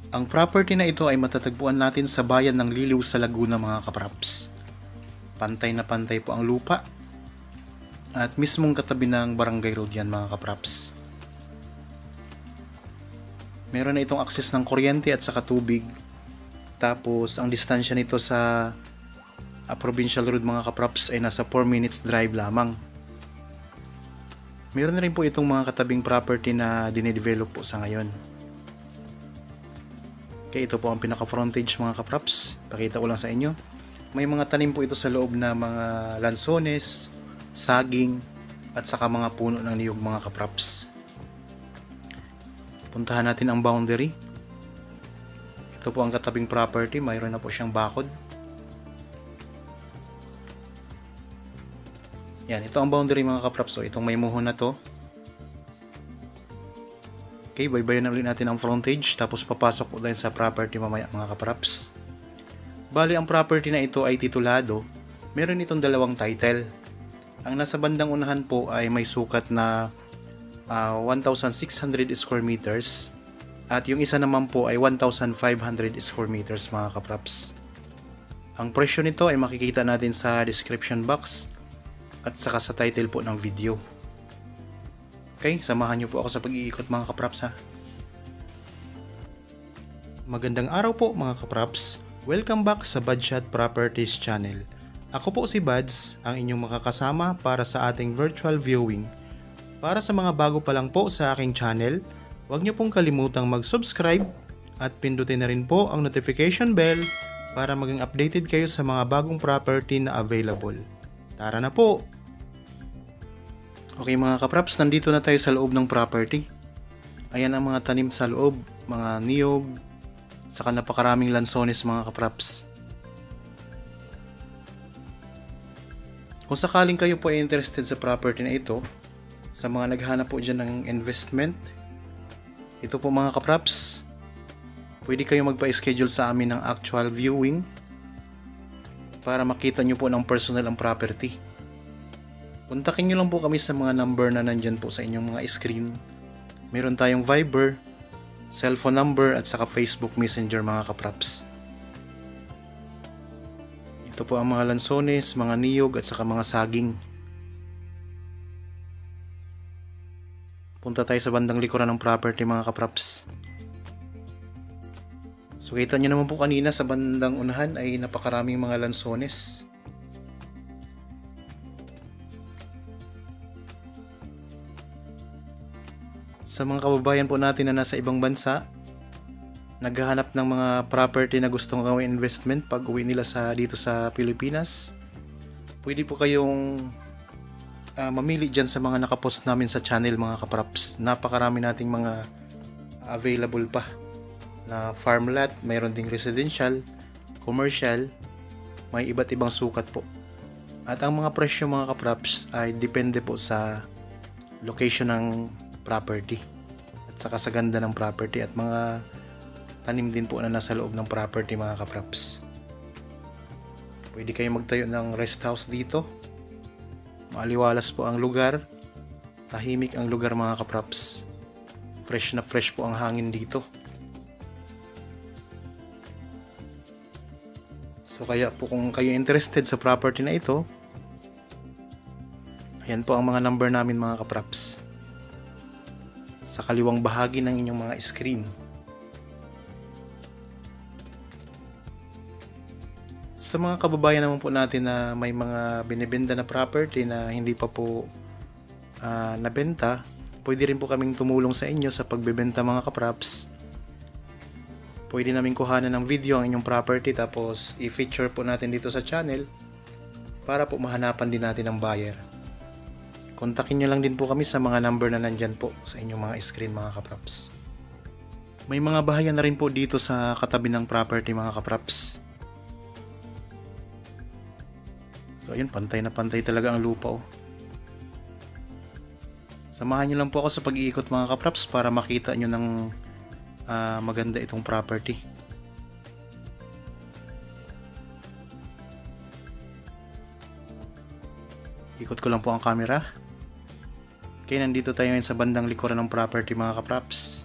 Ang property na ito ay matatagpuan natin sa bayan ng Liliw sa Laguna mga kapraps. Pantay na pantay po ang lupa at mismong katabi ng barangay road yan mga kapraps. Meron na itong access ng kuryente at saka tubig. Tapos ang distansya nito sa provincial road mga kapraps ay nasa 4 minutes drive lamang. Meron na rin po itong mga katabing property na dinedevelop po sa ngayon. Okay, ito po ang pinaka frontage mga kapraps. Pakita ko lang sa inyo. May mga tanim po ito sa loob na mga lansones, saging, at saka mga puno ng niyog mga kapraps. Puntahan natin ang boundary. Ito po ang katabing property. Mayroon na po siyang bakod. Yan, ito ang boundary mga kapraps. So, itong may muhon na to. Okay, baybayin na ulit natin ang frontage. Tapos papasok po tayo sa property mamaya mga kapraps. Bali, ang property na ito ay titulado. Meron itong dalawang title. Ang nasa bandang unahan po ay may sukat na 1,600 square meters. At yung isa naman po ay 1,500 square meters mga kapraps. Ang presyo nito ay makikita natin sa description box at saka sa title po ng video. Okay, samahan niyo po ako sa pag-iikot mga kapraps ha. Magandang araw po mga kapraps. Welcome back sa Badshot Properties channel. Ako po si Bads, ang inyong makakasama para sa ating virtual viewing. Para sa mga bago pa lang po sa aking channel, huwag niyo pong kalimutang mag-subscribe at pindutin na rin po ang notification bell para maging updated kayo sa mga bagong property na available. Tara na po! Okay mga kapraps, nandito na tayo sa loob ng property. Ayan ang mga tanim sa loob, mga niyog, saka napakaraming lansones mga kapraps. Kung sakaling kayo po ay interested sa property na ito, sa mga naghanap po dyan ng investment, ito po mga kapraps, pwede kayo magpa-schedule sa amin ng actual viewing para makita nyo po ng personal ang property. Kontakin nyo lang po kami sa mga number na nandyan po sa inyong mga screen. Meron tayong Viber, cellphone number at saka Facebook Messenger mga kapraps. Ito po ang mga lansones, mga niyog at saka mga saging. Punta tayo sa bandang likuran ng property mga kapraps. So kita nyo naman po kanina sa bandang unahan ay napakaraming mga lansones. Sa mga kababayan po natin na nasa ibang bansa, naghahanap ng mga property na gustong gawing investment pag uwi nila dito sa Pilipinas, pwede po kayong mamili dyan sa mga nakapost namin sa channel mga kapraps. Napakarami nating mga available pa na farm lot, mayroon ding residential, commercial, may iba't ibang sukat po. At ang mga presyo mga kapraps ay depende po sa location ng property at saka sa ganda ng property at mga tanim din po na nasa loob ng property mga kapraps. Pwede kayong magtayo ng rest house dito. Maaliwalas po ang lugar, tahimik ang lugar mga kapraps. Fresh na fresh po ang hangin dito. So kaya po kung kayo interested sa property na ito, ayan po ang mga number namin mga kapraps. Sa kaliwang bahagi ng inyong mga screen. Sa mga kababayan naman po natin na may mga binibenta na property na hindi pa po nabenta, pwede rin po kaming tumulong sa inyo sa pagbebenta mga kapraps. Pwede namin kuhanan ng video ang inyong property tapos i-feature po natin dito sa channel para po mahanapan din natin ang buyer. Kontakin nyo lang din po kami sa mga number na nandyan po sa inyong mga screen mga kapraps. May mga bahayan na rin po dito sa katabi ng property mga kapraps. So ayun, pantay na pantay talaga ang lupa oh. Samahan nyo lang po ako sa pag-iikot mga kapraps para makita nyo ng maganda itong property. Ikot ko lang po ang camera. Okay, nandito tayo ngayon sa bandang likuran ng property mga kapraps.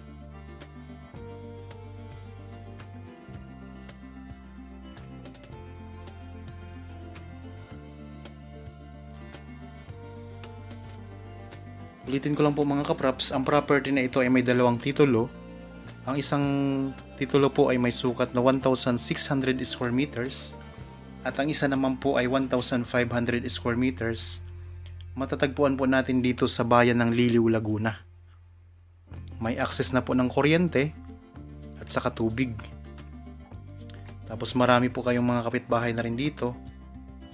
Ulitin ko lang po mga kapraps, ang property na ito ay may dalawang titulo. Ang isang titulo po ay may sukat na 1,600 square meters at ang isa naman po ay 1,500 square meters. Matatagpuan po natin dito sa bayan ng Liliw, Laguna. May access na po ng kuryente at saka tubig. Tapos marami po kayong mga kapitbahay na rin dito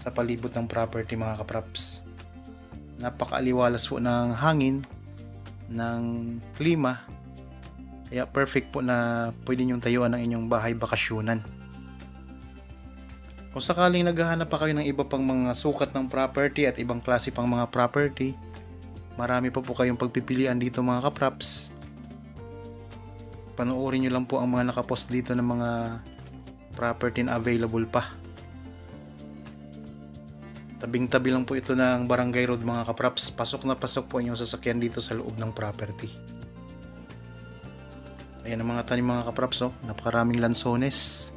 sa palibot ng property mga kapraps. Napakaaliwalas po ng hangin, ng klima, kaya perfect po na pwede nyong tayuan ng inyong bahay bakasyonan. Kung sakaling naghahanap pa kayo ng iba pang mga sukat ng property at ibang klase pang mga property, marami pa po kayong pagpipilian dito mga kapraps. Panoorin nyo lang po ang mga nakapost dito ng mga property na available pa. Tabing-tabi lang po ito ng Barangay Road mga kapraps. Pasok na pasok po inyong sasakyan dito sa loob ng property. Ayan ang mga tanim mga kapraps, oh. Napakaraming lansones.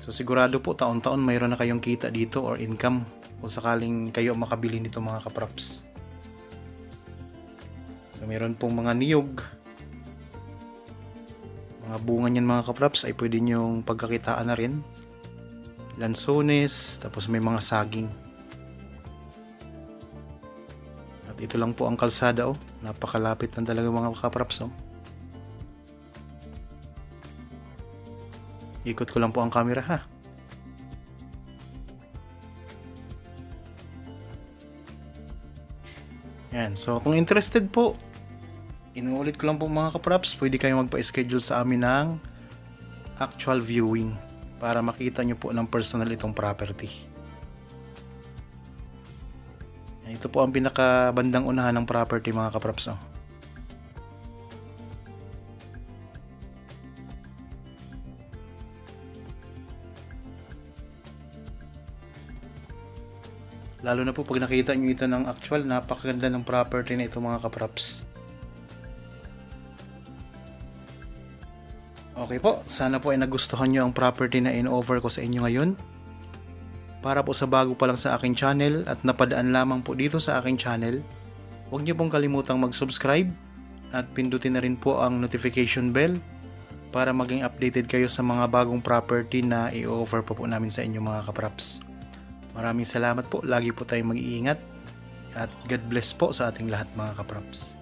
So sigurado po taon-taon mayroon na kayong kita dito or income kung sakaling kayo makabili nito mga kapraps. So mayroon pong mga niyog. Mga bunga niyan mga kapraps ay pwede nyong pagkakitaan na rin. Lansones, tapos may mga saging. At ito lang po ang kalsada, oh. Napakalapit na talaga mga kapraps, oh. Ikot ko lang po ang camera ha. Yan, so kung interested po, inuulit ko lang po mga kapraps, pwede kayong magpa-schedule sa amin ng actual viewing para makita nyo po ng personal itong property. Ito po ang pinakabandang unahan ng property mga kapraps. Oh. Lalo na po pag nakita nyo ito ng actual, napakaganda ng property na ito mga kapraps. Okay po, sana po ay nagustuhan nyo ang property na in-offer ko sa inyo ngayon. Para po sa bago pa lang sa aking channel at napadaan lamang po dito sa aking channel, huwag nyo pong kalimutang mag-subscribe at pindutin na rin po ang notification bell para maging updated kayo sa mga bagong property na i-offer po namin sa inyo mga kapraps. Maraming salamat po, lagi po tayong mag-iingat at God bless po sa ating lahat mga kapraps.